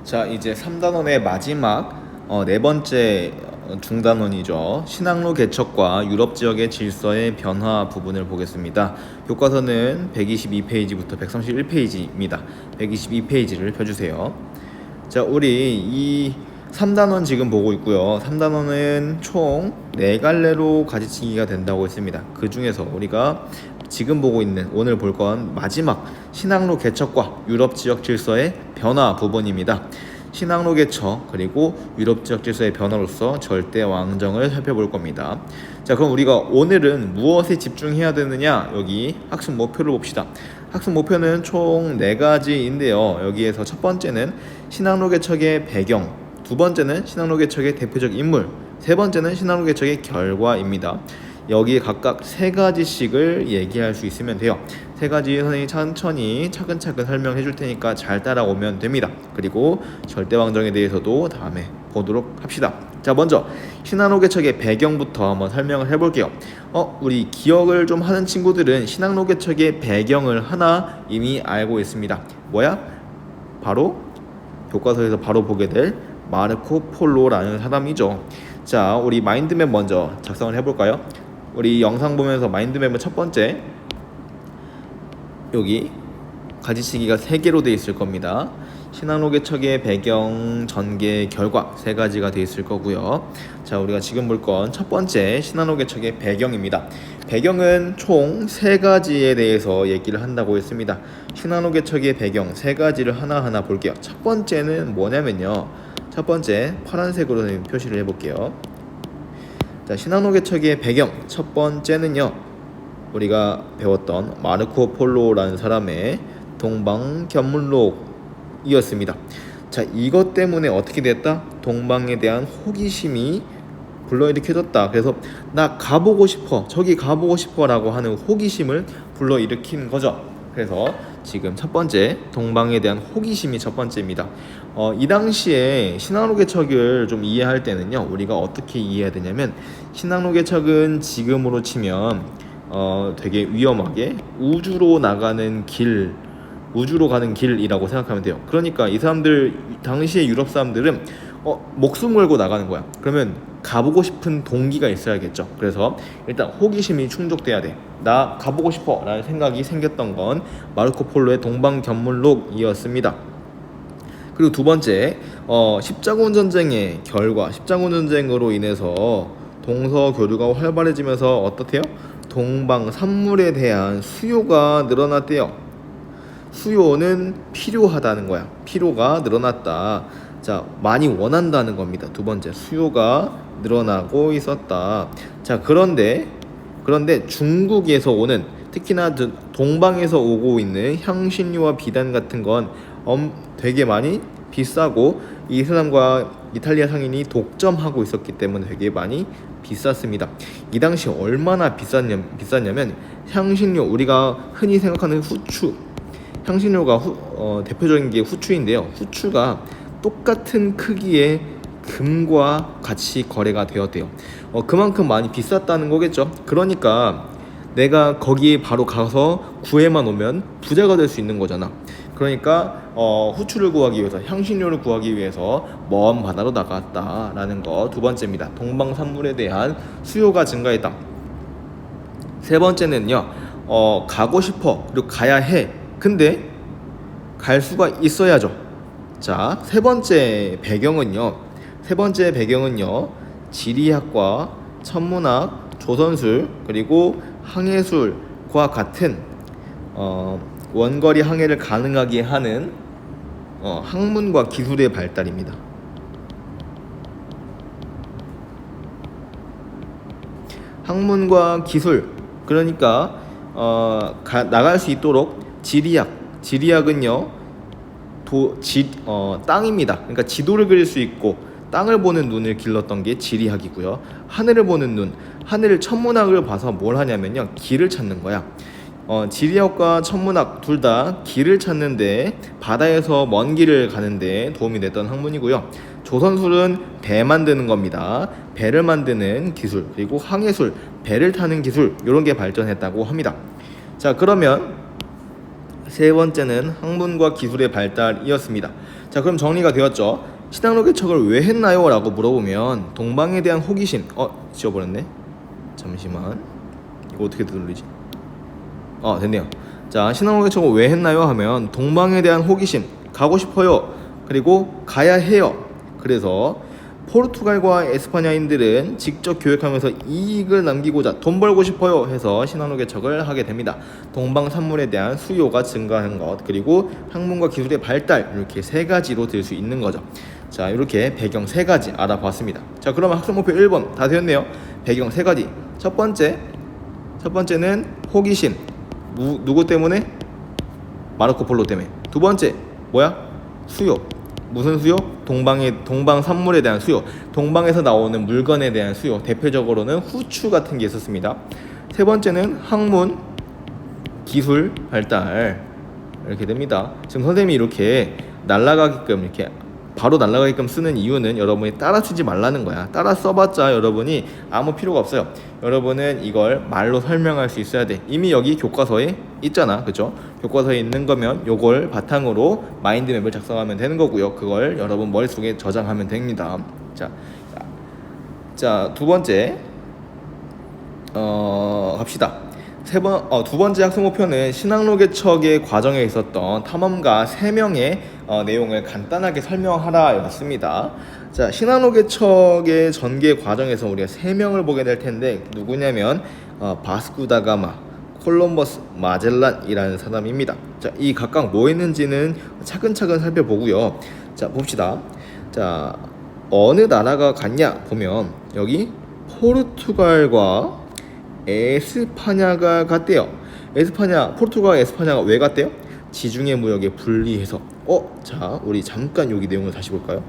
자, 이제 3단원의 마지막 네 번째 중단원이죠. 신항로 개척과 유럽 지역의 질서의 변화 부분을 보겠습니다. 교과서는 122페이지부터 131페이지입니다. 122페이지를 펴주세요. 자, 우리 이 3단원 지금 보고 있고요. 3단원은 총 4갈래로 가지치기가 된다고 했습니다. 그 중에서 우리가 지금 보고 있는 오늘 볼 건 마지막 신항로 개척과 유럽 지역 질서의 변화 부분입니다. 신항로 개척 그리고 유럽 지역 질서의 변화로서 절대 왕정을 살펴볼 겁니다. 자, 그럼 우리가 오늘은 무엇에 집중해야 되느냐? 여기 학습 목표를 봅시다. 학습 목표는 총 4가지인데요. 여기에서 첫 번째는 신항로 개척의 배경, 두 번째는 신항로 개척의 대표적 인물, 세 번째는 신항로 개척의 결과입니다. 여기에 각각 3가지씩을 얘기할 수 있으면 돼요. 3가지 선생님이 천천히 차근차근 설명해 줄 테니까 잘 따라오면 됩니다. 그리고 절대왕정에 대해서도 다음에 보도록 합시다. 자, 먼저 신항로 개척의 배경부터 한번 설명을 해볼게요. 우리 기억을 좀 하는 친구들은 신항로 개척의 배경을 하나 이미 알고 있습니다. 뭐야? 바로 교과서에서 바로 보게 될 마르코 폴로라는 사람이죠. 자, 우리 마인드맵 먼저 작성을 해볼까요? 우리 영상 보면서 마인드맵은 첫 번째, 여기 가지치기가 3개로 되어 있을 겁니다. 신항로 개척의 배경, 전개, 결과 3가지가 되어 있을 거고요. 자, 우리가 지금 볼 건 첫 번째 신항로 개척의 배경입니다. 배경은 총 3가지에 대해서 얘기를 한다고 했습니다. 신항로 개척의 배경 3가지를 하나하나 볼게요. 첫 번째는 뭐냐면요, 첫 번째 파란색으로 표시를 해볼게요. 자, 신항로 개척의 배경 첫 번째는요, 우리가 배웠던 마르코 폴로라는 사람의 동방견물록이었습니다. 자, 이것 때문에 어떻게 됐다? 동방에 대한 호기심이 불러일으켜졌다. 그래서 나 가보고 싶어, 저기 가보고 싶어 라고 하는 호기심을 불러일으킨 거죠. 그래서 지금 첫 번째 동방에 대한 호기심이 첫 번째입니다. 이 당시에 신항로 개척을 좀 이해할 때는요, 우리가 어떻게 이해해야 되냐면, 신항로 개척은 지금으로 치면 되게 위험하게 우주로 가는 길이라고 생각하면 돼요. 그러니까 이 사람들, 당시의 유럽 사람들은 목숨 걸고 나가는 거야. 그러면 가보고 싶은 동기가 있어야겠죠. 그래서 일단 호기심이 충족돼야 돼. 나 가보고 싶어 라는 생각이 생겼던 건 마르코 폴로의 동방견물록이었습니다. 그리고 두 번째, 십자군 전쟁의 결과, 십자군 전쟁으로 인해서 동서교류가 활발해지면서 어떻대요? 동방 산물에 대한 수요가 늘어났대요. 수요는 필요하다는 거야. 필요가 늘어났다. 자, 많이 원한다는 겁니다. 두 번째, 수요가 늘어나고 있었다. 자, 그런데 중국에서 오는, 특히나 동방에서 오고 있는 향신료와 비단 같은 건 되게 많이 비싸고, 이슬람과 이탈리아 상인이 독점하고 있었기 때문에 되게 많이 비쌌습니다. 이 당시 얼마나 비쌌냐면 향신료, 우리가 흔히 생각하는 후추, 향신료가 대표적인 게 후추인데요. 후추가 똑같은 크기의 금과 같이 거래가 되었대요. 그만큼 많이 비쌌다는 거겠죠. 그러니까 내가 거기에 바로 가서 구해만 오면 부자가 될 수 있는 거잖아. 그러니까 후추를 구하기 위해서, 향신료를 구하기 위해서 먼 바다로 나갔다라는 거 두 번째입니다. 동방산물에 대한 수요가 증가했다. 세 번째는요, 가고 싶어, 그리고 가야 해. 근데 갈 수가 있어야죠. 자, 세 번째 배경은요, 지리학과 천문학, 조선술, 그리고 항해술과 같은 원거리 항해를 가능하게 하는 학문과 기술의 발달입니다. 학문과 기술, 그러니까 나갈 수 있도록 지리학은요, 땅입니다. 그러니까 지도를 그릴 수 있고 땅을 보는 눈을 길렀던 게 지리학이고요. 하늘을 보는 눈, 천문학을 봐서 뭘 하냐면요, 길을 찾는 거야. 지리학과 천문학 둘 다 길을 찾는데, 바다에서 먼 길을 가는데 도움이 됐던 학문이고요. 조선술은 배 만드는 겁니다. 배를 만드는 기술, 그리고 항해술, 배를 타는 기술, 이런 게 발전했다고 합니다. 자, 그러면 세 번째는 학문과 기술의 발달이었습니다. 자, 그럼 정리가 되었죠. 신학로 개척을 왜 했나요? 라고 물어보면 동방에 대한 호기심. 지워버렸네. 잠시만, 이거 어떻게 누르지? 됐네요. 자, 신학로 개척을 왜 했나요? 하면 동방에 대한 호기심, 가고 싶어요. 그리고 가야 해요. 그래서 포르투갈과 에스파냐인들은 직접 교역하면서 이익을 남기고자 돈 벌고 싶어요 해서 신학로 개척을 하게 됩니다. 동방 산물에 대한 수요가 증가한 것, 그리고 학문과 기술의 발달, 이렇게 세 가지로 들 수 있는 거죠. 자, 이렇게 배경 세 가지 알아봤습니다. 자, 그러면 학습 목표 1번 다 되었네요. 배경 세 가지. 첫 번째는 호기심. 누구 때문에? 마르코 폴로 때문에. 두 번째 뭐야? 수요. 무슨 수요? 동방 산물에 대한 수요. 동방에서 나오는 물건에 대한 수요. 대표적으로는 후추 같은 게 있었습니다. 세 번째는 학문, 기술 발달, 이렇게 됩니다. 지금 선생님이 이렇게 날아가게끔, 이렇게 바로 날아가게끔 쓰는 이유는 여러분이 따라 쓰지 말라는 거야. 따라 써봤자 여러분이 아무 필요가 없어요. 여러분은 이걸 말로 설명할 수 있어야 돼. 이미 여기 교과서에 있잖아, 그죠? 교과서에 있는 거면 요걸 바탕으로 마인드맵을 작성하면 되는 거고요. 그걸 여러분 머릿속에 저장하면 됩니다. 자, 두 번째 갑시다. 두 번째 학습 목표는 신학로 개척의 과정에 있었던 탐험가 3명의 내용을 간단하게 설명하라 였습니다. 자, 신학로 개척의 전개 과정에서 우리가 3명을 보게 될 텐데 누구냐면 바스코 다가마, 콜럼버스, 마젤란이라는 사람입니다. 자, 이 각각 뭐 했는지는 차근차근 살펴보고요. 자, 봅시다. 자, 어느 나라가 같냐 보면 여기 포르투갈과 에스파냐가 같대요. 포르투갈과 에스파냐가 왜 같대요? 지중해 무역에 분리해서. 자, 우리 잠깐 여기 내용을 다시 볼까요?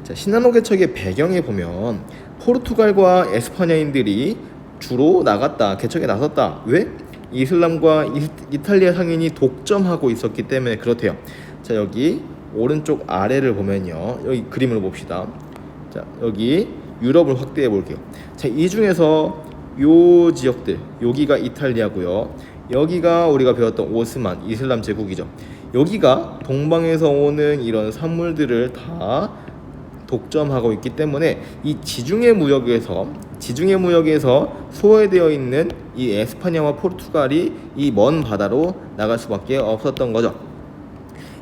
자, 신학로 개척의 배경에 보면 포르투갈과 에스파냐인들이 주로 개척에 나섰다. 왜? 이슬람과 이탈리아 상인이 독점하고 있었기 때문에 그렇대요. 자, 여기 오른쪽 아래를 보면요, 여기 그림을 봅시다. 자, 여기 유럽을 확대해 볼게요. 자, 이 중에서 요 지역들, 여기가 이탈리아고요. 여기가 우리가 배웠던 오스만 이슬람 제국이죠. 여기가 동방에서 오는 이런 산물들을 다 독점하고 있기 때문에 이 지중해 무역에서 소외되어 있는 이 에스파냐와 포르투갈이 이 먼 바다로 나갈 수밖에 없었던 거죠.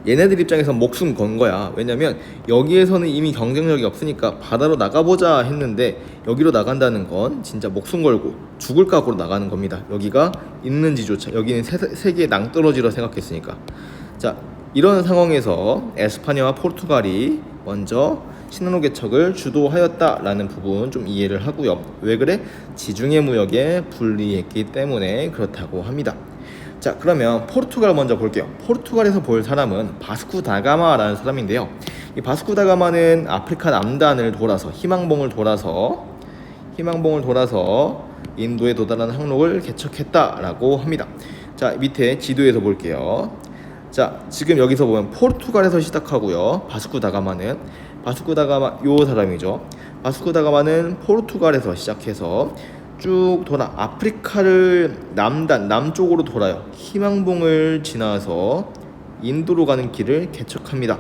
얘네들 입장에서 목숨 건 거야. 왜냐면 여기에서는 이미 경쟁력이 없으니까 바다로 나가보자 했는데 여기로 나간다는 건 진짜 목숨 걸고 죽을 각오로 나가는 겁니다. 여기가 있는지조차, 여기는 세계의 낭떠러지로 생각했으니까. 자, 이런 상황에서 에스파냐와 포르투갈이 먼저 신학로 개척을 주도하였다라는 부분 좀 이해를 하고요. 왜 그래? 지중해 무역에 분리했기 때문에 그렇다고 합니다. 자, 그러면 포르투갈 먼저 볼게요. 포르투갈에서 볼 사람은 바스코 다가마라는 사람인데요. 이 바스코 다가마는 아프리카 남단을 돌아서 희망봉을 돌아서 인도에 도달하는 항로를 개척했다라고 합니다. 자, 밑에 지도에서 볼게요. 자, 지금 여기서 보면 포르투갈에서 시작하고요. 바스코 다가마 요 사람이죠. 바스코 다가마는 포르투갈에서 시작해서 쭉 돌아 아프리카를 남쪽으로 돌아요. 희망봉을 지나서 인도로 가는 길을 개척합니다.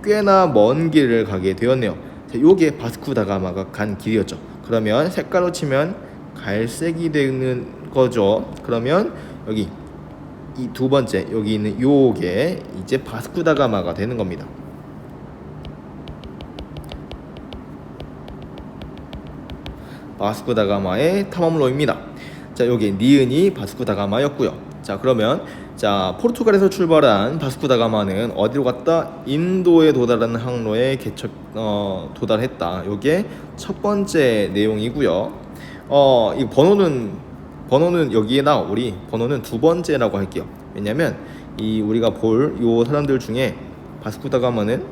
꽤나 먼 길을 가게 되었네요. 자, 요게 바스코 다가마가 간 길이었죠. 그러면 색깔로 치면 갈색이 되는 거죠. 그러면 여기 이 두 번째 여기 있는 요게 이제 바스코 다가마가 되는 겁니다. 바스코 다가마의 탐험로입니다. 자, 여기 니은이 바스코 다가마였고요. 자, 그러면 포르투갈에서 출발한 바스코 다가마는 어디로 갔다? 인도에 도달하는 항로에 도달했다. 요게 첫 번째 내용이고요. 이 번호는 여기에 우리 번호는 두 번째라고 할게요. 왜냐면 이 우리가 볼 요 사람들 중에 바스코 다가마는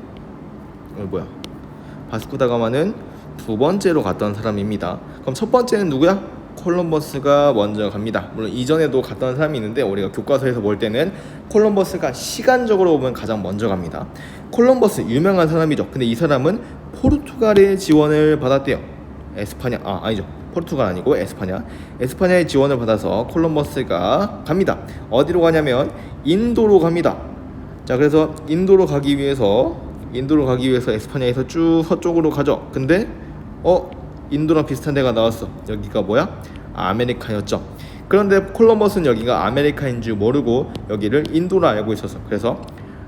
두 번째로 갔던 사람입니다. 그럼 첫 번째는 누구야? 콜럼버스가 먼저 갑니다. 물론 이전에도 갔던 사람이 있는데 우리가 교과서에서 볼 때는 콜럼버스가 시간적으로 보면 가장 먼저 갑니다. 콜럼버스 유명한 사람이죠. 근데 이 사람은 포르투갈의 지원을 받았대요. 포르투갈 아니고 에스파냐. 에스파냐의 지원을 받아서 콜럼버스가 갑니다. 어디로 가냐면 인도로 갑니다. 자, 그래서 인도로 가기 위해서 에스파냐에서 쭉 서쪽으로 가죠. 근데 인도랑 비슷한 데가 나왔어. 여기가 뭐야? 아메리카였죠. 그런데 콜럼버스는 여기가 아메리카인 줄 모르고 여기를 인도로 알고 있었어. 그래서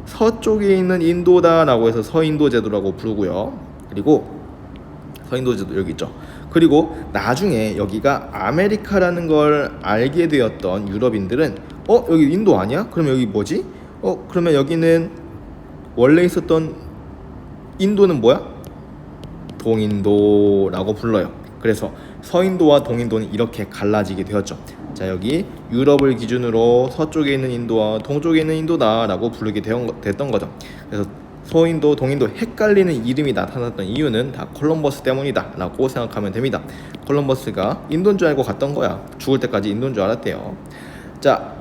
서쪽에 있는 인도다라고 해서 서인도 제도라고 부르고요. 그리고 서인도 제도 여기 있죠. 그리고 나중에 여기가 아메리카라는 걸 알게 되었던 유럽인들은 여기 인도 아니야? 그러면 여기 뭐지? 그러면 여기는 원래 있었던 인도는 뭐야? 동인도라고 불러요. 그래서 서인도와 동인도는 이렇게 갈라지게 되었죠. 자, 여기 유럽을 기준으로 서쪽에 있는 인도와 동쪽에 있는 인도다라고 부르게 됐던 거죠. 그래서 서인도, 동인도 헷갈리는 이름이 나타났던 이유는 다 콜럼버스 때문이다 라고 생각하면 됩니다. 콜럼버스가 인도인 줄 알고 갔던 거야. 죽을 때까지 인도인 줄 알았대요. 자,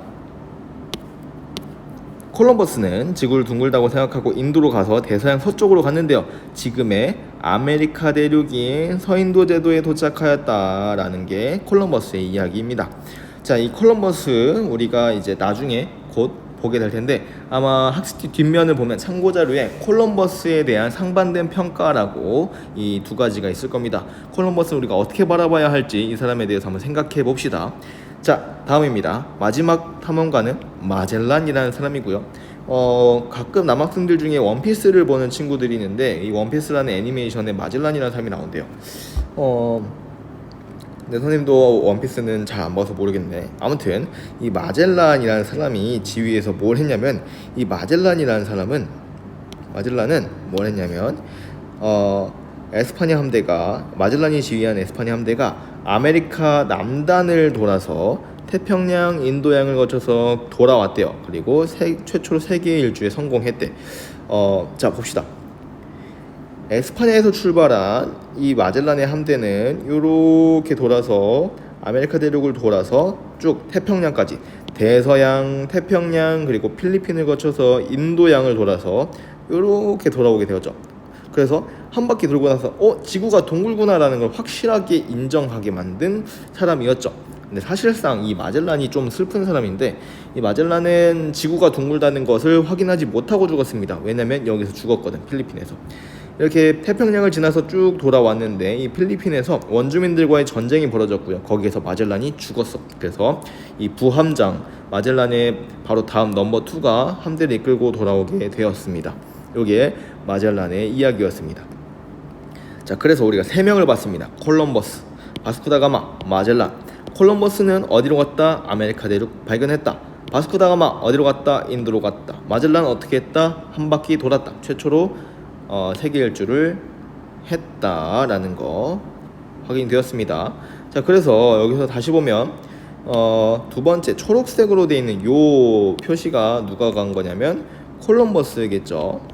콜럼버스는 지구를 둥글다고 생각하고 인도로 가서 대서양 서쪽으로 갔는데요. 지금의 아메리카 대륙인 서인도 제도에 도착하였다라는 게 콜럼버스의 이야기입니다. 자, 이 콜럼버스 우리가 이제 나중에 곧 보게 될 텐데 아마 학습지 뒷면을 보면 참고 자료에 콜럼버스에 대한 상반된 평가라고 이 두 가지가 있을 겁니다. 콜럼버스를 우리가 어떻게 바라봐야 할지 이 사람에 대해서 한번 생각해 봅시다. 자, 다음입니다. 마지막 탐험가는 마젤란이라는 사람이고요. 가끔 남학생들 중에 원피스를 보는 친구들이 있는데 이 원피스라는 애니메이션에 마젤란이라는 사람이 나온대요. 근데 선생님도 원피스는 잘 안 봐서 모르겠네. 아무튼 이 마젤란이라는 사람이 지휘에서 뭘 했냐면 이 마젤란은 뭘 했냐면 에스파냐 함대가 마젤란이 지휘한 에스파냐 함대가 아메리카 남단을 돌아서 태평양, 인도양을 거쳐서 돌아왔대요. 그리고 최초로 세계 일주에 성공했대. 자, 봅시다. 에스파냐에서 출발한 이 마젤란의 함대는 이렇게 돌아서 아메리카 대륙을 돌아서 쭉 태평양까지 대서양, 태평양 그리고 필리핀을 거쳐서 인도양을 돌아서 이렇게 돌아오게 되었죠. 그래서 한 바퀴 돌고 나서 지구가 동글구나라는 걸 확실하게 인정하게 만든 사람이었죠. 근데 사실상 이 마젤란이 좀 슬픈 사람인데 이 마젤란은 지구가 둥글다는 것을 확인하지 못하고 죽었습니다. 왜냐면 여기서 죽었거든, 필리핀에서. 이렇게 태평양을 지나서 쭉 돌아왔는데 이 필리핀에서 원주민들과의 전쟁이 벌어졌고요. 거기에서 마젤란이 죽었어. 그래서 이 부함장 마젤란의 바로 다음 넘버 2가 함대를 이끌고 돌아오게 되었습니다. 이게 마젤란의 이야기였습니다. 자, 그래서 우리가 3명을 봤습니다. 콜럼버스, 바스코다가마, 마젤란. 콜럼버스는 어디로 갔다? 아메리카 대륙 발견했다. 바스코다가마 어디로 갔다? 인도로 갔다. 마젤란은 어떻게 했다? 한 바퀴 돌았다. 최초로 세계 일주를 했다라는 거 확인되었습니다. 자, 그래서 여기서 다시 보면 두 번째 초록색으로 되어 있는 요 표시가 누가 간 거냐면 콜럼버스겠죠.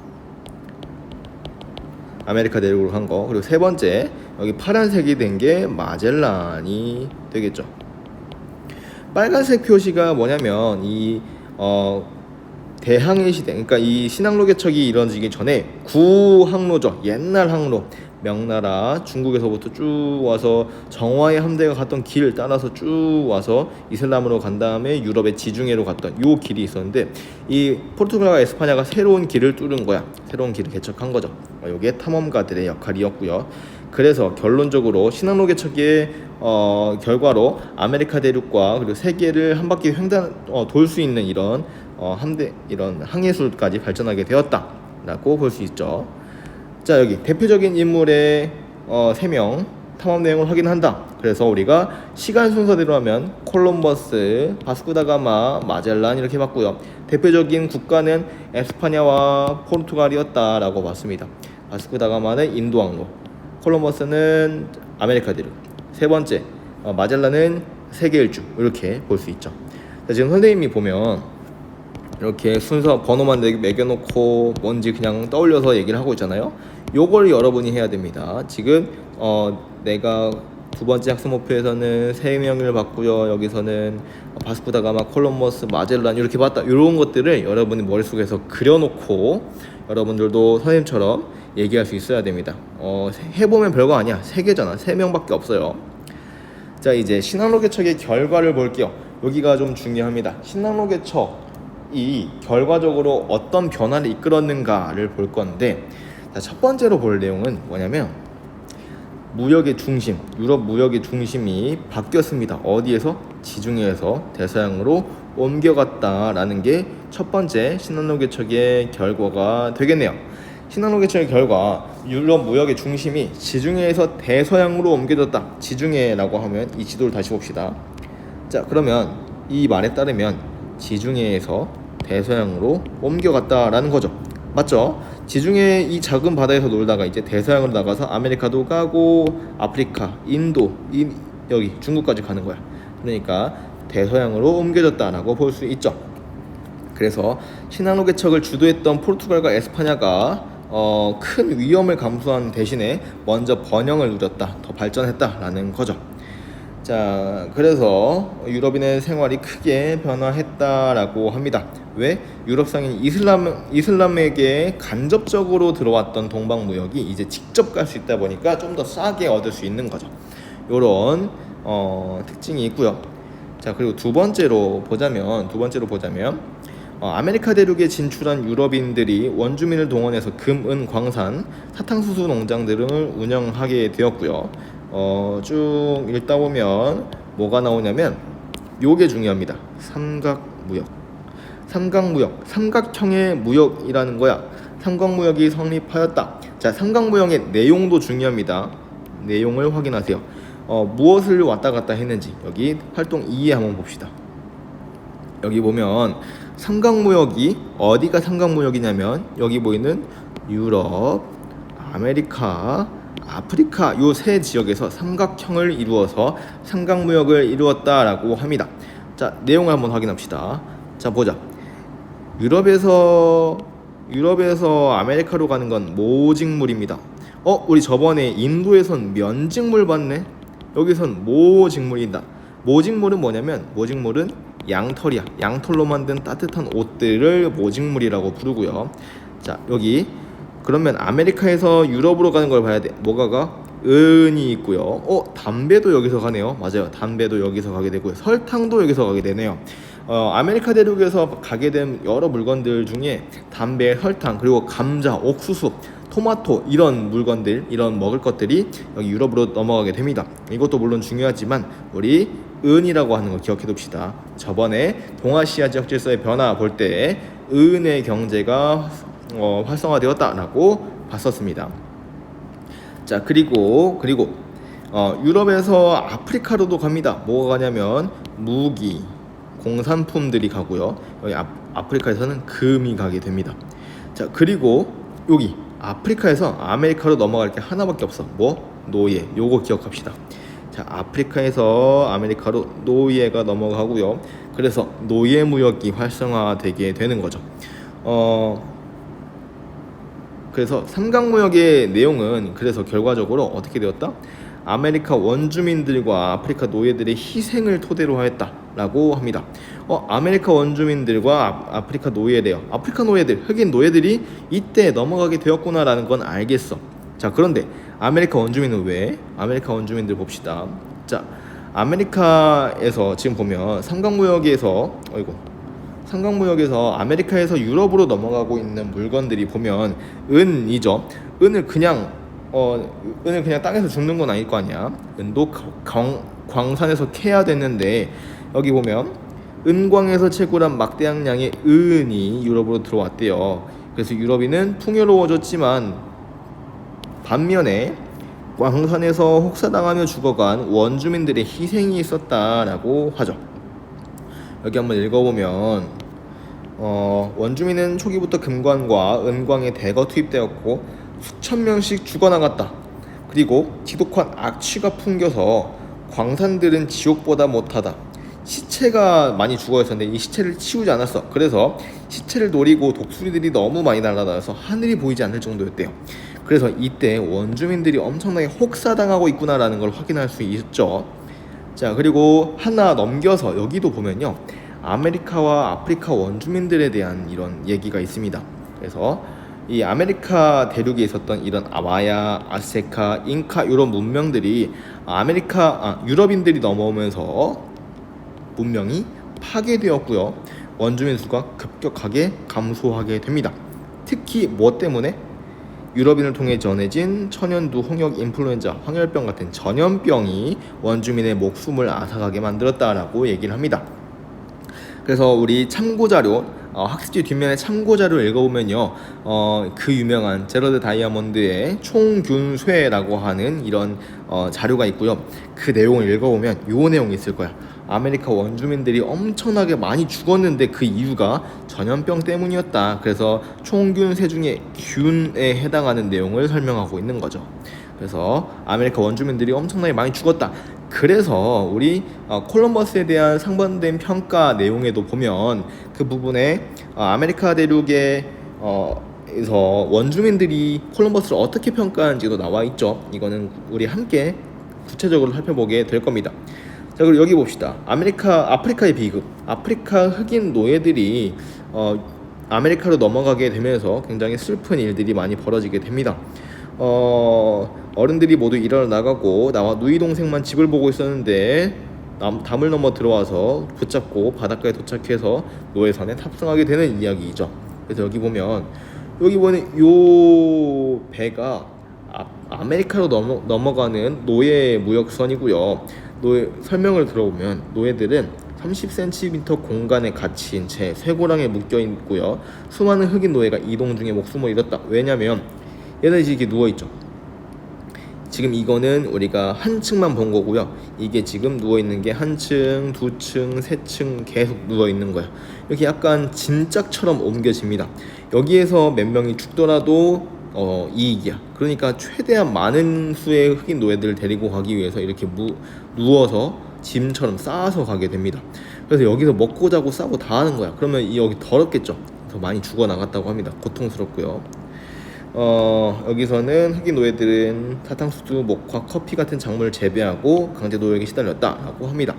아메리카 대륙으로 간 거. 그리고 세 번째 여기 파란색이 된 게 마젤란이 되겠죠. 빨간색 표시가 뭐냐면 이 대항해 시대, 그러니까 이 신항로 개척이 이루어지기 전에 구항로죠. 옛날 항로, 명나라 중국에서부터 쭉 와서 정화의 함대가 갔던 길 따라서 쭉 와서 이슬람으로 간 다음에 유럽의 지중해로 갔던 요 길이 있었는데 이 포르투갈과 에스파냐가 새로운 길을 뚫은 거야. 새로운 길을 개척한 거죠. 이게 탐험가들의 역할이었고요. 그래서 결론적으로 신항로 개척의 결과로 아메리카 대륙과 그리고 세계를 한 바퀴 돌 수 있는 이런 함대, 이런 항해술까지 발전하게 되었다라고 볼 수 있죠. 자, 여기 대표적인 인물의 3명 탐험 내용을 확인한다. 그래서 우리가 시간 순서대로 하면 콜럼버스, 바스코다가마, 마젤란 이렇게 봤고요. 대표적인 국가는 에스파냐와 포르투갈이었다라고 봤습니다. 바스코다가마는 인도 항로, 콜럼버스는 아메리카 대륙, 세 번째 마젤란은 세계 일주 이렇게 볼 수 있죠. 자, 지금 선생님이 보면 이렇게 순서 번호만 매겨놓고 뭔지 그냥 떠올려서 얘기를 하고 있잖아요. 요걸 여러분이 해야 됩니다. 지금 내가 두 번째 학습 목표에서는 3명을 봤고요. 여기서는 바스코다가마, 콜럼버스, 마젤란 이렇게 봤다. 이런 것들을 여러분이 머릿속에서 그려놓고 여러분들도 선생님처럼 얘기할 수 있어야 됩니다. 해보면 별거 아니야. 3개잖아. 3명밖에 없어요. 자, 이제 신항로 개척의 결과를 볼게요. 여기가 좀 중요합니다. 신항로 개척이 결과적으로 어떤 변화를 이끌었는가를 볼 건데, 자, 첫 번째로 볼 내용은 뭐냐면 무역의 중심, 유럽 무역의 중심이 바뀌었습니다. 어디에서? 지중해에서 대서양으로 옮겨갔다라는 게 첫 번째 신항로 개척의 결과가 되겠네요. 신항로 개척의 결과, 유럽 무역의 중심이 지중해에서 대서양으로 옮겨졌다. 지중해라고 하면 이 지도를 다시 봅시다. 자, 그러면 이 말에 따르면 지중해에서 대서양으로 옮겨갔다라는 거죠. 맞죠? 지중해 이 작은 바다에서 놀다가 이제 대서양으로 나가서 아메리카도 가고 아프리카, 인도, 여기 중국까지 가는 거야. 그러니까 대서양으로 옮겨졌다라고 볼 수 있죠. 그래서 신항로 개척을 주도했던 포르투갈과 에스파냐가 큰 위험을 감수한 대신에 먼저 번영을 누렸다, 더 발전했다라는 거죠. 자, 그래서 유럽인의 생활이 크게 변화했다라고 합니다. 왜? 유럽 상인 이슬람에게 간접적으로 들어왔던 동방 무역이 이제 직접 갈 수 있다 보니까 좀 더 싸게 얻을 수 있는 거죠. 이런 특징이 있고요. 자, 그리고 두 번째로 보자면 아메리카 대륙에 진출한 유럽인들이 원주민을 동원해서 금, 은, 광산, 사탕수수 농장들을 운영하게 되었고요. 쭉 읽다 보면 뭐가 나오냐면 요게 중요합니다. 삼각형의 무역이라는 거야. 삼각무역이 성립하였다. 자, 삼각무역의 내용도 중요합니다. 내용을 확인하세요. 무엇을 왔다 갔다 했는지 여기 활동 2에 한번 봅시다. 여기 보면 삼각무역이 어디가 삼각무역이냐면 여기 보이는 유럽, 아메리카, 아프리카 요 세 지역에서 삼각형을 이루어서 삼각무역을 이루었다라고 합니다. 자, 내용을 한번 확인합시다. 자, 보자. 유럽에서 아메리카로 가는 건 모직물입니다. 우리 저번에 인도에선 면직물 봤네. 여기선 모직물이다. 모직물은 뭐냐면 모직물은 양털이야. 양털로 만든 따뜻한 옷들을 모직물이라고 부르고요. 자, 여기 그러면 아메리카에서 유럽으로 가는 걸 봐야 돼. 뭐가 가? 은이 있고요. 담배도 여기서 가네요. 맞아요. 담배도 여기서 가게 되고요. 설탕도 여기서 가게 되네요. 아메리카 대륙에서 가게 된 여러 물건들 중에 담배, 설탕, 그리고 감자, 옥수수, 토마토 이런 물건들, 이런 먹을 것들이 여기 유럽으로 넘어가게 됩니다. 이것도 물론 중요하지만 우리 은이라고 하는 거 기억해 둡시다. 저번에 동아시아 지역 질서의 변화 볼 때 은의 경제가 활성화되었다라고 봤었습니다. 자, 그리고 유럽에서 아프리카로도 갑니다. 뭐가 가냐면 무기, 공산품들이 가고요. 여기 아프리카에서는 금이 가게 됩니다. 자, 그리고 여기 아프리카에서 아메리카로 넘어갈 게 하나밖에 없어. 노예. 요거 기억합시다. 자, 아프리카에서 아메리카로 노예가 넘어가고요. 그래서 노예 무역이 활성화되게 되는 거죠. 그래서 삼각무역의 내용은 그래서 결과적으로 어떻게 되었다? 아메리카 원주민들과 아프리카 노예들의 희생을 토대로 하였다라고 합니다. 아메리카 원주민들과 아프리카 노예래요. 아프리카 노예들, 흑인 노예들이 이때 넘어가게 되었구나라는 건 알겠어. 자, 그런데 아메리카 원주민은 왜? 아메리카 원주민들 봅시다. 자, 아메리카에서 지금 보면 삼각무역에서 아메리카에서 유럽으로 넘어가고 있는 물건들이 보면 은이죠. 은을 그냥 땅에서 줍는 건 아닐 거 아니야. 은도 광산에서 캐야 되는데 여기 보면 은광에서 채굴한 막대한 양의 은이 유럽으로 들어왔대요. 그래서 유럽인은 풍요로워졌지만 반면에 광산에서 혹사당하며 죽어간 원주민들의 희생이 있었다라고 하죠. 여기 한번 읽어보면 원주민은 초기부터 금광과 은광에 대거 투입되었고 수천 명씩 죽어나갔다. 그리고 지독한 악취가 풍겨서 광산들은 지옥보다 못하다. 시체가 많이 죽어 있었는데 이 시체를 치우지 않았어. 그래서 시체를 노리고 독수리들이 너무 많이 날아다녀서 하늘이 보이지 않을 정도였대요. 그래서 이때 원주민들이 엄청나게 혹사당하고 있구나라는 걸 확인할 수 있죠. 자, 그리고 하나 넘겨서 여기도 보면요, 아메리카와 아프리카 원주민들에 대한 이런 얘기가 있습니다. 그래서 이 아메리카 대륙에 있었던 이런 마야, 아세카, 잉카 이런 문명들이 유럽인들이 넘어오면서 문명이 파괴되었고요. 원주민 수가 급격하게 감소하게 됩니다. 특히 뭐 때문에? 유럽인을 통해 전해진 천연두, 홍역, 인플루엔자, 황열병 같은 전염병이 원주민의 목숨을 앗아가게 만들었다라고 얘기를 합니다. 그래서 우리 참고자료, 학습지 뒷면에 참고자료를 읽어보면요, 그 유명한 제러드 다이아몬드의 총균쇠라고 하는 이런 자료가 있고요. 그 내용을 읽어보면 요 내용이 있을 거야. 아메리카 원주민들이 엄청나게 많이 죽었는데 그 이유가 전염병 때문이었다. 그래서 총균쇠 중에 균에 해당하는 내용을 설명하고 있는 거죠. 그래서 아메리카 원주민들이 엄청나게 많이 죽었다. 그래서 우리 콜럼버스에 대한 상반된 평가 내용에도 보면 그 부분에 아메리카 대륙에 에서 원주민들이 콜럼버스를 어떻게 평가하는지도 나와 있죠. 이거는 우리 함께 구체적으로 살펴보게 될 겁니다. 자, 그리고 여기 봅시다. 아프리카의 비극. 아프리카 흑인 노예들이 아메리카로 넘어가게 되면서 굉장히 슬픈 일들이 많이 벌어지게 됩니다. 어른들이 모두 일하러 나가고 나와 누이 동생만 집을 보고 있었는데 담을 넘어 들어와서 붙잡고 바닷가에 도착해서 노예선에 탑승하게 되는 이야기이죠. 그래서 여기 보면 요 배가 아메리카로 넘어가는 노예 무역선이고요. 설명을 들어보면 노예들은 30cm 공간에 갇힌 채 쇠고랑에 묶여 있고요. 수많은 흑인 노예가 이동 중에 목숨을 잃었다. 왜냐면 얘는 이렇게 누워있죠. 지금 이거는 우리가 한 층만 본 거고요. 이게 지금 누워있는 게 한 층, 두 층, 세 층 계속 누워있는 거야. 이렇게 약간 진짝처럼 옮겨집니다. 여기에서 몇 명이 죽더라도 이익이야. 그러니까 최대한 많은 수의 흑인 노예들을 데리고 가기 위해서 이렇게 누워서 짐처럼 쌓아서 가게 됩니다. 그래서 여기서 먹고 자고 싸고 다 하는 거야. 그러면 여기 더럽겠죠. 더 많이 죽어 나갔다고 합니다. 고통스럽고요. 여기서는 흑인 노예들은 사탕수수, 목화, 커피 같은 작물을 재배하고 강제 노역에 시달렸다라고 합니다.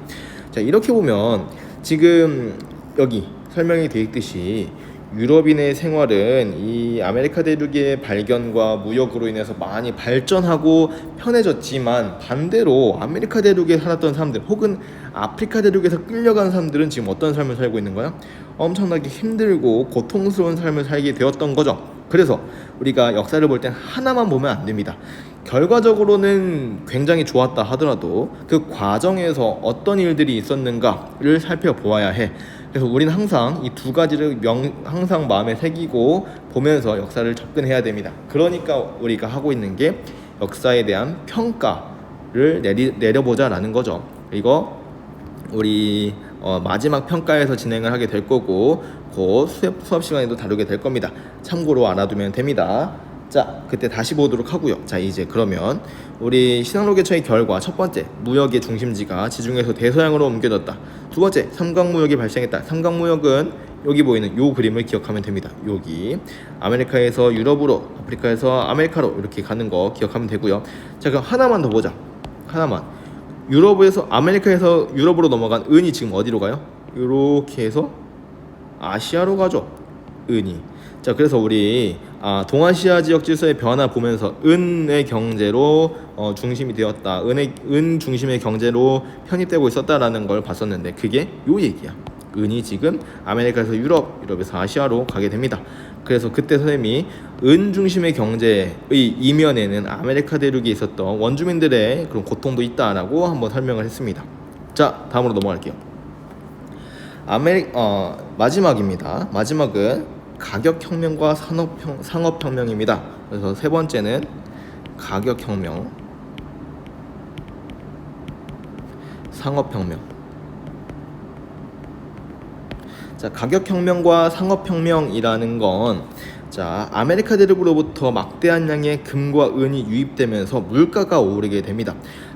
자, 이렇게 보면 지금 여기 설명이 되어 있듯이 유럽인의 생활은 이 아메리카 대륙의 발견과 무역으로 인해서 많이 발전하고 편해졌지만 반대로 아메리카 대륙에 살았던 사람들 혹은 아프리카 대륙에서 끌려간 사람들은 지금 어떤 삶을 살고 있는 거야? 엄청나게 힘들고 고통스러운 삶을 살게 되었던 거죠. 그래서 우리가 역사를 볼 땐 하나만 보면 안 됩니다. 결과적으로는 굉장히 좋았다 하더라도 그 과정에서 어떤 일들이 있었는가를 살펴보아야 해. 그래서 우리는 항상 이 두 가지를 항상 마음에 새기고 보면서 역사를 접근해야 됩니다. 그러니까 우리가 하고 있는 게 역사에 대한 평가를 내려보자라는 거죠. 이거 우리 마지막 평가에서 진행을 하게 될 거고 곧 수업 시간에도 다루게 될 겁니다. 참고로 알아두면 됩니다. 자, 그때 다시 보도록 하고요. 자, 이제 그러면 우리 신항로개척의 결과 첫 번째, 무역의 중심지가 지중해에서 대서양으로 옮겨졌다. 두 번째, 삼강무역이 발생했다. 삼강무역은 여기 보이는 요 그림을 기억하면 됩니다. 여기 아메리카에서 유럽으로, 아프리카에서 아메리카로 이렇게 가는 거 기억하면 되고요. 자, 그럼 하나만 더 보자. 하나만. 아메리카에서 유럽으로 넘어간 은이 지금 어디로 가요? 이렇게 해서 아시아로 가죠. 은이. 자, 그래서 우리 동아시아 지역 질서의 변화 보면서 은의 경제로 중심이 되었다. 은 중심의 경제로 편입되고 있었다라는 걸 봤었는데 그게 요 얘기야. 은이 지금 아메리카에서 유럽에서 아시아로 가게 됩니다. 그래서 그때 선생님이 은 중심의 경제의 이면에는 아메리카 대륙에 있었던 원주민들의 그런 고통도 있다라고 한번 설명을 했습니다. 자, 다음으로 넘어갈게요. 마지막입니다. 마지막은 가격혁명과 상업혁명입니다. 그래서 세 번째는 가격혁명, 상업혁명. 자, 가격혁명과 상업혁명이라는 건 아메리카 대륙으로부터 막대한 양의 금과 은이 유입되면서 물가가 오르게 됩니다.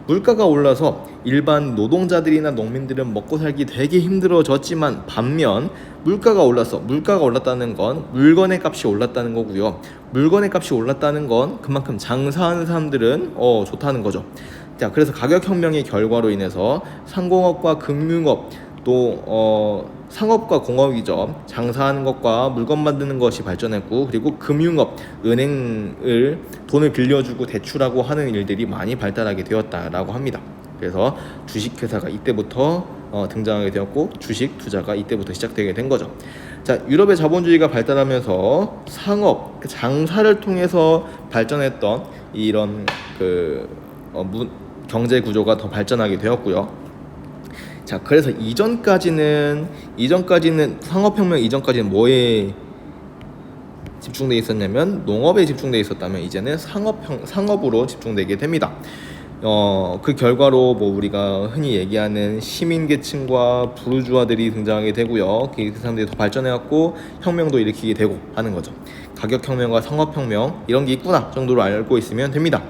물가가 올라서 일반 노동자들이나 농민들은 먹고 살기 되게 힘들어졌지만 반면 물가가 올랐다는 건 물건의 값이 올랐다는 거고요. 물건의 값이 올랐다는 건 그만큼 장사하는 사람들은 좋다는 거죠. 자, 그래서 가격혁명의 결과로 인해서 상공업과 금융업, 또 상업과 공업이죠. 장사하는 것과 물건 만드는 것이 발전했고, 그리고 금융업, 은행을 돈을 빌려주고 대출하고 하는 일들이 많이 발달하게 되었다라고 합니다. 그래서 주식회사가 이때부터 등장하게 되었고, 주식 투자가 이때부터 시작되게 된 거죠. 자, 유럽의 자본주의가 발달하면서 상업, 장사를 통해서 발전했던 이런 경제 구조가 더 발전하게 되었고요. 자, 그래서 이전까지는 상업혁명 이전까지는 뭐에 집중돼 있었냐면 농업에 집중돼 있었다면 이제는 상업으로 집중되게 됩니다. 그 결과로 뭐 우리가 흔히 얘기하는 시민계층과 부르주아들이 등장하게 되고요. 그 사람들이 더 발전해갖고 혁명도 일으키게 되고 하는 거죠. 가격혁명과 상업혁명 이런 게 있구나 정도로 알고 있으면 됩니다.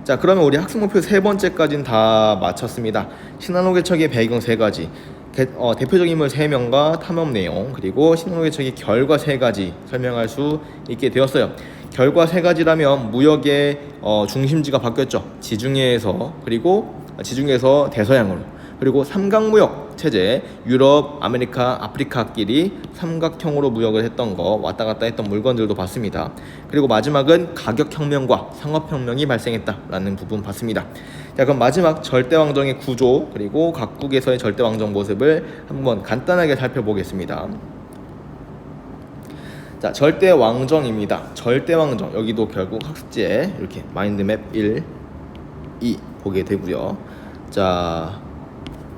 자, 그러면 우리 학습 목표 3번째까지는 다 마쳤습니다. 신한노 개척의 배경 3가지, 대표적 인물 3명과 탐험 내용, 그리고 신한노 개척의 결과 3가지 설명할 수 있게 되었어요. 결과 3가지라면 무역의 중심지가 바뀌었죠. 지중해에서 대서양으로, 그리고 삼각무역 체제, 유럽, 아메리카, 아프리카끼리 삼각형으로 무역을 했던 거, 왔다 갔다 했던 물건들도 봤습니다. 그리고 마지막은 가격혁명과 상업혁명이 발생했다라는 부분 봤습니다. 자, 그럼 마지막 절대왕정의 구조, 그리고 각국에서의 절대왕정 모습을 한번 간단하게 살펴보겠습니다. 자, 절대왕정입니다. 절대왕정, 여기도 결국 학습지에 이렇게 마인드맵 1, 2 보게 되고요. 자,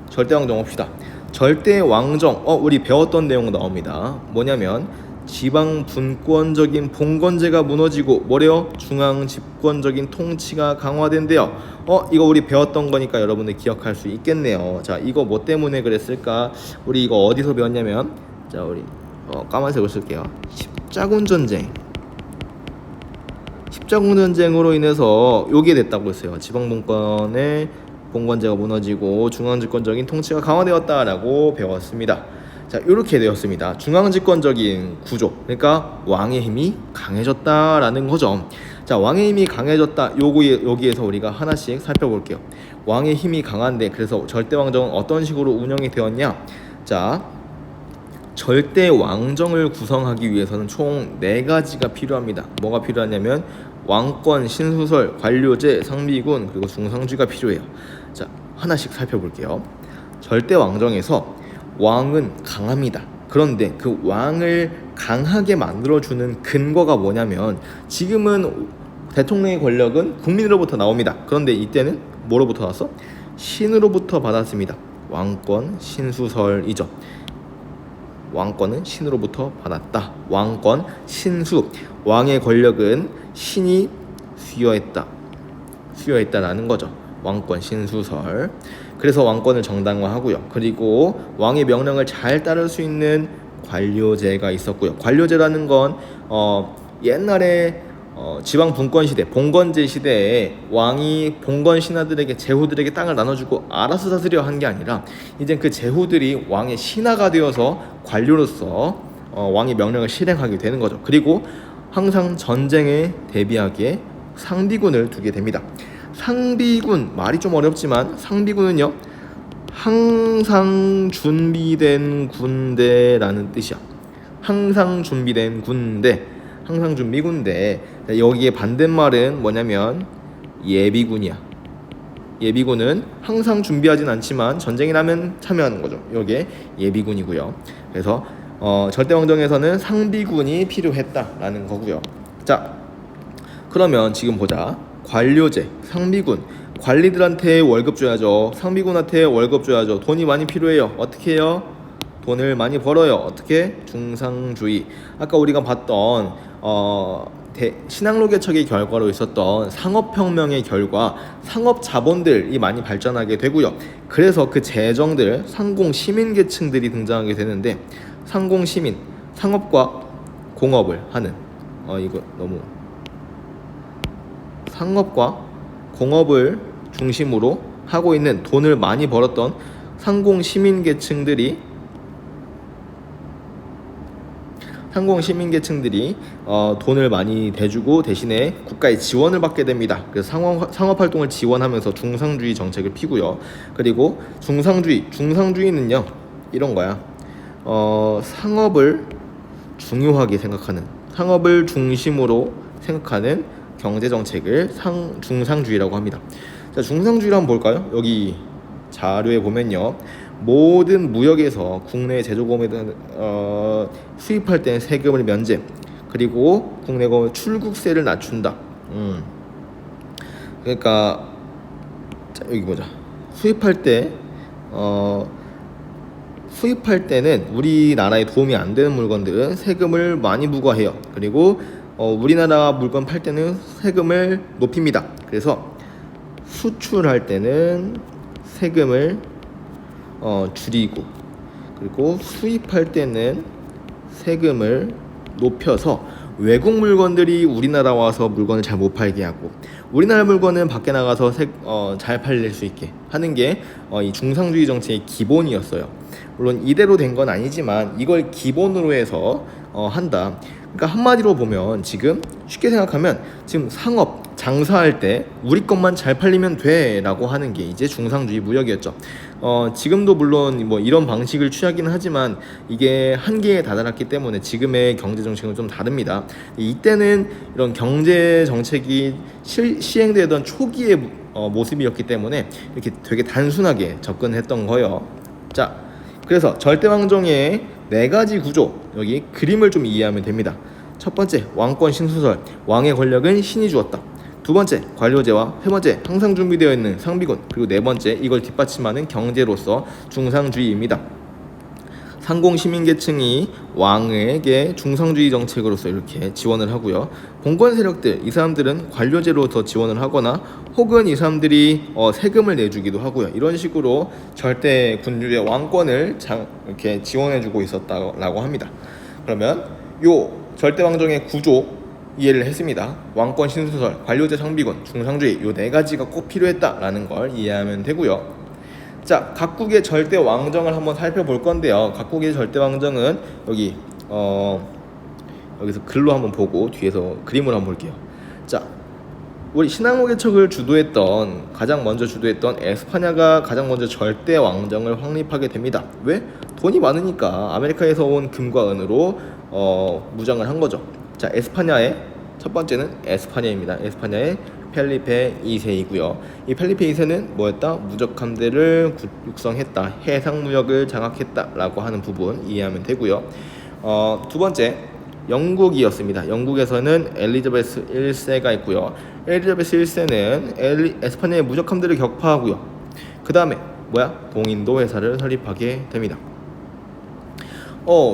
절대왕정 봅시다. 절대왕정, 우리 배웠던 내용 나옵니다. 뭐냐면 지방 분권적인 봉건제가 무너지고 뭐래요? 중앙 집권적인 통치가 강화된대요. 이거 우리 배웠던 거니까 여러분들 기억할 수 있겠네요. 자, 이거 뭐 때문에 그랬을까? 우리 이거 어디서 배웠냐면, 자, 우리 까만색을 쓸게요. 십자군 전쟁으로 인해서 요게 됐다고 했어요. 지방 분권의 봉건제가 무너지고 중앙집권적인 통치가 강화되었다라고 배웠습니다. 자, 이렇게 되었습니다. 중앙집권적인 구조, 그러니까 왕의 힘이 강해졌다라는 거죠. 자, 왕의 힘이 강해졌다. 여기에서 우리가 하나씩 살펴볼게요. 왕의 힘이 강한데, 그래서 절대왕정은 어떤 식으로 운영이 되었냐? 자, 절대왕정을 구성하기 위해서는 총 4가지가 필요합니다. 뭐가 필요하냐면 왕권, 신수설, 관료제, 상비군, 그리고 중상주의가 필요해요. 자, 하나씩 살펴볼게요. 절대왕정에서 왕은 강합니다. 그런데 그 왕을 강하게 만들어주는 근거가 뭐냐면, 지금은 대통령의 권력은 국민으로부터 나옵니다. 그런데 이때는 뭐로부터 나왔어? 신으로부터 받았습니다. 왕권, 신수설이죠. 왕권은 신으로부터 받았다. 왕권, 신수, 왕의 권력은 신이 수여했다라는 거죠. 왕권, 신수설. 그래서 왕권을 정당화하고요. 그리고 왕의 명령을 잘 따를 수 있는 관료제가 있었고요. 관료제라는 건 옛날에 지방 분권 시대, 봉건제 시대에 왕이 봉건 신하들에게, 제후들에게 땅을 나눠주고 알아서 다스려 한 게 아니라, 이제 그 제후들이 왕의 신하가 되어서 관료로서 왕의 명령을 실행하게 되는 거죠. 그리고 항상 전쟁에 대비하기에 상비군을 두게 됩니다. 상비군, 말이 좀 어렵지만 상비군은요, 항상 준비된 군대라는 뜻이야. 항상 준비된 군대, 항상 준비군대. 여기에 반대말은 뭐냐면 예비군이야. 예비군은 항상 준비하진 않지만 전쟁이 나면 참여하는 거죠. 이게 예비군이고요. 그래서 절대왕정에서는 상비군이 필요했다라는 거고요. 자, 그러면 지금 보자. 관료제, 상비군, 관리들한테 월급 줘야죠. 상비군한테 월급 줘야죠. 돈이 많이 필요해요. 어떻게 해요? 돈을 많이 벌어요. 어떻게? 중상주의. 아까 우리가 봤던 신항로 개척의 결과로 있었던 상업혁명의 결과, 상업 자본들이 많이 발전하게 되고요. 그래서 그 재정들, 상공 시민계층들이 등장하게 되는데, 상공시민, 상업과 공업을 하는 이거 너무 상업과 공업을 중심으로 하고 있는, 돈을 많이 벌었던 상공시민계층들이 돈을 많이 대주고 대신에 국가의 지원을 받게 됩니다. 그래서 상업활동을 지원하면서 중상주의 정책을 피고요. 그리고 중상주의는요, 이런 거야. 상업을 중요하게 생각하는, 상업을 중심으로 생각하는 경제 정책을 중상주의라고 합니다. 자, 중상주의를 한번 볼까요? 여기 자료에 보면요, 모든 무역에서 국내 제조공업에 수입할 때 세금을 면제, 그리고 국내 공업 출국세를 낮춘다. 그러니까 자, 여기 보자. 수입할 때는 우리나라에 도움이 안 되는 물건들은 세금을 많이 부과해요. 그리고 우리나라 물건 팔 때는 세금을 높입니다. 그래서 수출할 때는 세금을 줄이고, 그리고 수입할 때는 세금을 높여서 외국 물건들이 우리나라 와서 물건을 잘 못 팔게 하고, 우리나라 물건은 밖에 나가서 잘 팔릴 수 있게 하는 게 이 중상주의 정책의 기본이었어요. 물론 이대로 된 건 아니지만 이걸 기본으로 해서 한다. 그러니까 한마디로 보면, 지금 쉽게 생각하면 지금 상업 장사할 때 우리 것만 잘 팔리면 돼 라고 하는 게 이제 중상주의 무역이었죠. 지금도 물론 뭐 이런 방식을 취하기는 하지만 이게 한계에 다다랐기 때문에 지금의 경제 정책은 좀 다릅니다. 이때는 이런 경제 정책이 시행되던 초기의 모습이었기 때문에 이렇게 되게 단순하게 접근했던 거예요. 자, 그래서 절대왕정의 4가지 구조, 여기 그림을 좀 이해하면 됩니다. 첫 번째, 왕권 신수설, 왕의 권력은 신이 주었다. 두 번째, 관료제와. 세 번째, 항상 준비되어 있는 상비군. 그리고 네 번째, 이걸 뒷받침하는 경제로서 중상주의입니다. 상공 시민계층이 왕에게 중상주의 정책으로서 이렇게 지원을 하고요. 봉건 세력들, 이 사람들은 관료제로 더 지원을 하거나, 혹은 이 사람들이 세금을 내주기도 하고요. 이런 식으로 절대 군주의 왕권을 이렇게 지원해주고 있었다라고 합니다. 그러면 요 절대왕정의 구조 이해를 했습니다. 왕권 신수설, 관료제 상비군, 중상주의, 요 4가지가 꼭 필요했다라는 걸 이해하면 되고요. 자, 각국의 절대 왕정을 한번 살펴볼 건데요. 각국의 절대 왕정은 여기 여기서 글로 한번 보고 뒤에서 그림을 한번 볼게요. 자, 우리 신항호 개척을 가장 먼저 주도했던 에스파냐가 가장 먼저 절대 왕정을 확립하게 됩니다. 왜? 돈이 많으니까 아메리카에서 온 금과 은으로 무장을 한 거죠. 자, 에스파냐의 첫 번째는 에스파냐입니다. 에스파냐의 펠리페 2세이고요. 이 펠리페 2세는 뭐였다? 무적 함대를 육성했다, 해상 무역을 장악했다라고 하는 부분 이해하면 되고요. 두 번째, 영국이었습니다. 영국에서는 엘리자베스 1세가 있고요. 엘리자베스 1세는 에스파냐의 무적 함대를 격파하고요. 그 다음에 동인도 회사를 설립하게 됩니다.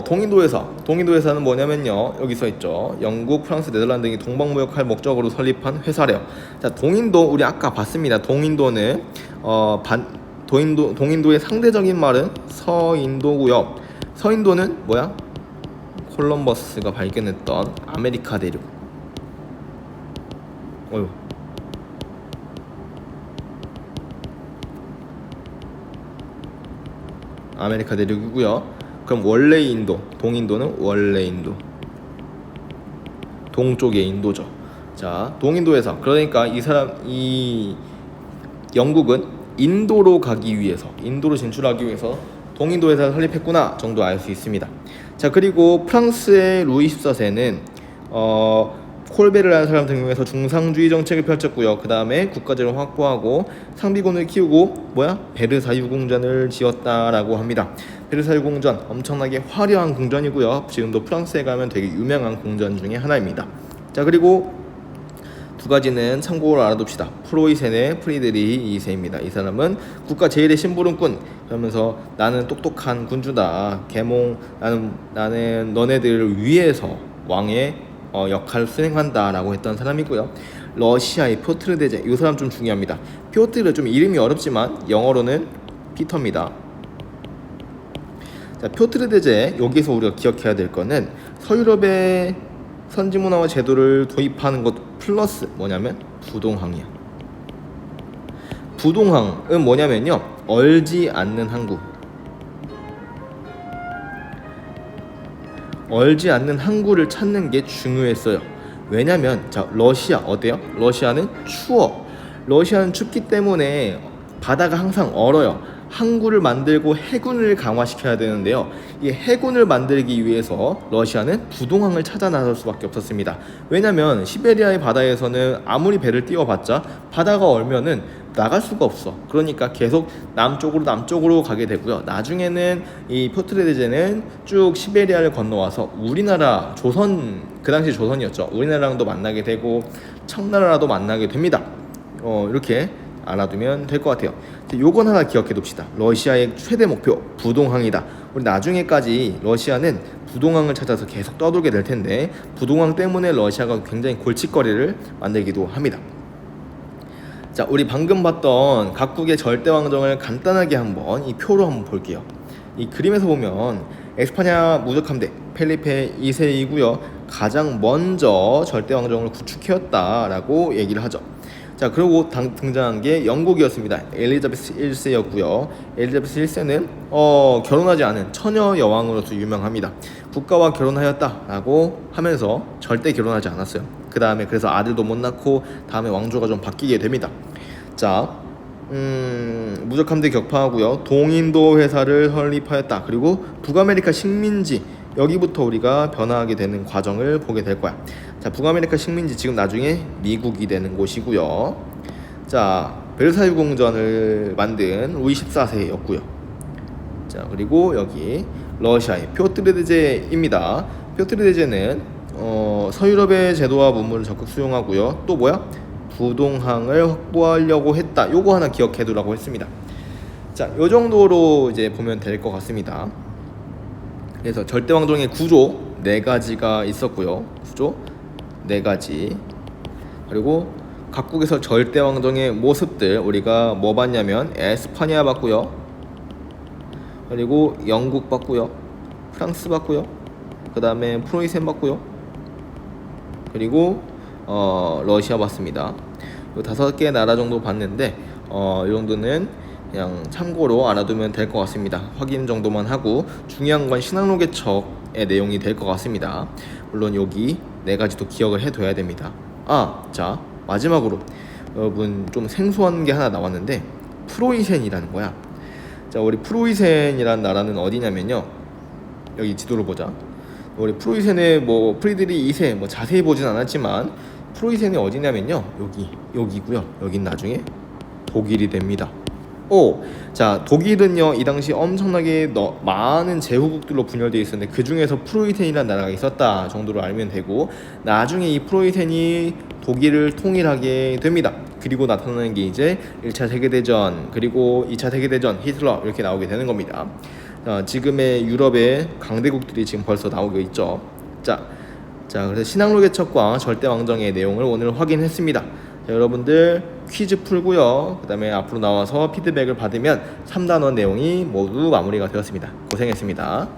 동인도 회사는 뭐냐면요, 여기 써 있죠. 영국, 프랑스, 네덜란드 등이 동방무역할 목적으로 설립한 회사래요. 자, 동인도 우리 아까 봤습니다. 동인도는 동인도의 상대적인 말은 서인도고요. 서인도는 콜럼버스가 발견했던 아메리카 대륙. 아메리카 대륙이고요. 그럼 원래 동인도는 원래 인도, 동쪽의 인도죠. 자, 동인도 회사. 그러니까 이 영국은 인도로 진출하기 위해서 동인도 회사를 설립했구나 정도 알 수 있습니다. 자, 그리고 프랑스의 루이 14세는 콜베르라는 사람 등용해서 중상주의 정책을 펼쳤고요. 그 다음에 국가재를 확보하고 상비군을 키우고 베르사유 궁전을 지었다라고 합니다. 베르사유 궁전 엄청나게 화려한 궁전이고요. 지금도 프랑스에 가면 되게 유명한 궁전 중에 하나입니다. 자, 그리고 두 가지는 참고로 알아둡시다. 프로이센의 프리드리히 2세입니다. 이 사람은 국가 제1의 심부름꾼, 그러면서 나는 똑똑한 군주다, 나는 너네들을 위해서 왕의 역할을 수행한다라고 했던 사람이고요. 러시아의 표트르 대제, 이 사람 좀 중요합니다. 표트르 좀 이름이 어렵지만 영어로는 피터입니다. 자, 표트르 대제, 여기서 우리가 기억해야 될 거는 서유럽의 선진문화와 제도를 도입하는 것 플러스 부동항이야. 부동항은 뭐냐면요, 얼지 않는 항구. 얼지 않는 항구를 찾는 게 중요했어요. 왜냐면 러시아 어때요? 러시아는 추워. 러시아는 춥기 때문에 바다가 항상 얼어요. 항구를 만들고 해군을 강화시켜야 되는데요. 이 해군을 만들기 위해서 러시아는 부동항을 찾아 나설 수밖에 없었습니다. 왜냐면 시베리아의 바다에서는 아무리 배를 띄워봤자 바다가 얼면은 나갈 수가 없어. 그러니까 계속 남쪽으로 가게 되고요. 나중에는 이 표트레데제는 쭉 시베리아를 건너와서 우리나라 조선, 그 당시 조선이었죠. 우리나라랑도 만나게 되고 청나라도 만나게 됩니다. 이렇게 알아두면 될 것 같아요. 요건 하나 기억해 둡시다. 러시아의 최대 목표 부동항이다. 우리 나중에까지 러시아는 부동항을 찾아서 계속 떠돌게 될 텐데 부동항 때문에 러시아가 굉장히 골칫거리를 만들기도 합니다. 자, 우리 방금 봤던 각국의 절대왕정을 간단하게 한번 이 표로 한번 볼게요. 이 그림에서 보면 에스파냐 무적함대 펠리페 2세이고요. 가장 먼저 절대왕정을 구축해왔다라고 얘기를 하죠. 자, 그리고 등장한 게 영국이었습니다. 엘리자베스 1세였고요. 엘리자베스 1세는 결혼하지 않은 처녀 여왕으로서 유명합니다. 국가와 결혼하였다라고 하면서 절대 결혼하지 않았어요. 그 다음에 그래서 아들도 못 낳고 다음에 왕조가 좀 바뀌게 됩니다. 자, 무적함대 격파하고요. 동인도 회사를 설립하였다. 그리고 북아메리카 식민지, 여기부터 우리가 변화하게 되는 과정을 보게 될 거야. 자, 북아메리카 식민지 지금 나중에 미국이 되는 곳이고요. 자, 베르사유 궁전을 만든 루이 14세였고요. 자, 그리고 여기 러시아의 표트르데제입니다. 표트르데제는 서유럽의 제도와 문물을 적극 수용하고요. 또 뭐야? 부동항을 확보하려고 했다. 요거 하나 기억해 두라고 했습니다. 자, 요 정도로 이제 보면 될 것 같습니다. 그래서 절대왕정의 구조 4가지가 있었고요. 구조 4가지. 그리고 각국에서 절대왕정의 모습들 우리가 뭐 봤냐면 에스파냐 봤고요. 그리고 영국 봤고요. 프랑스 봤고요. 그 다음에 프로이센 봤고요. 그리고 러시아 봤습니다. 이 5개 나라 정도 봤는데 이 정도는 그냥 참고로 알아두면 될 것 같습니다. 확인 정도만 하고 중요한 건 신항로개척의 내용이 될 것 같습니다. 물론 여기 4가지도 기억을 해둬야 됩니다. 자, 마지막으로 여러분 좀 생소한 게 하나 나왔는데 프로이센이라는 거야. 자, 우리 프로이센이라는 나라는 어디냐면요. 여기 지도를 보자. 우리 프로이센의 뭐 프리드리 2세 뭐 자세히 보진 않았지만 프로이센이 어디냐면요. 여기고요. 여긴 나중에 독일이 됩니다. 자, 독일은요 이 당시 엄청나게 많은 제후국들로 분열되어 있었는데 그 중에서 프로이센이라는 나라가 있었다 정도로 알면 되고 나중에 이 프로이센이 독일을 통일하게 됩니다. 그리고 나타나는 게 이제 1차 세계대전 그리고 2차 세계대전 히틀러 이렇게 나오게 되는 겁니다. 지금의 유럽의 강대국들이 지금 벌써 나오고 있죠. 자, 그래서 신항로개척과 절대왕정의 내용을 오늘 확인했습니다. 자, 여러분들 퀴즈 풀고요. 그 다음에 앞으로 나와서 피드백을 받으면 3단원 내용이 모두 마무리가 되었습니다. 고생했습니다.